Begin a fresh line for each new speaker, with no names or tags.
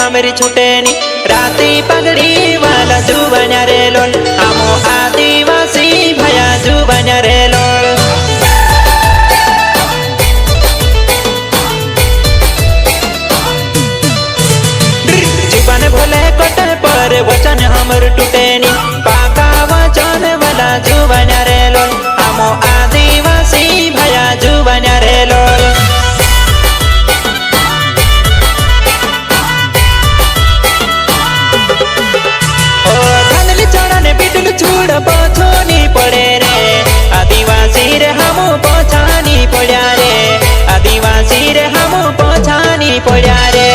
हमरी छुटेनी राती पगड़ी वाला जुबन्या रे लोल हमो आदिवासी भया जुबन्या रे लोल जीवन भोले कोटे पर वचन हमर टूटेनी पाका वचन वाला जुबन्या रे लोल हमो आदिवासी भया जुबन्या रे लोल छूड़ पछोनी पड़े रे आदिवासी रे हम पछानी पड़ा रे आदिवासी रे हम पछानी पड़ा रे।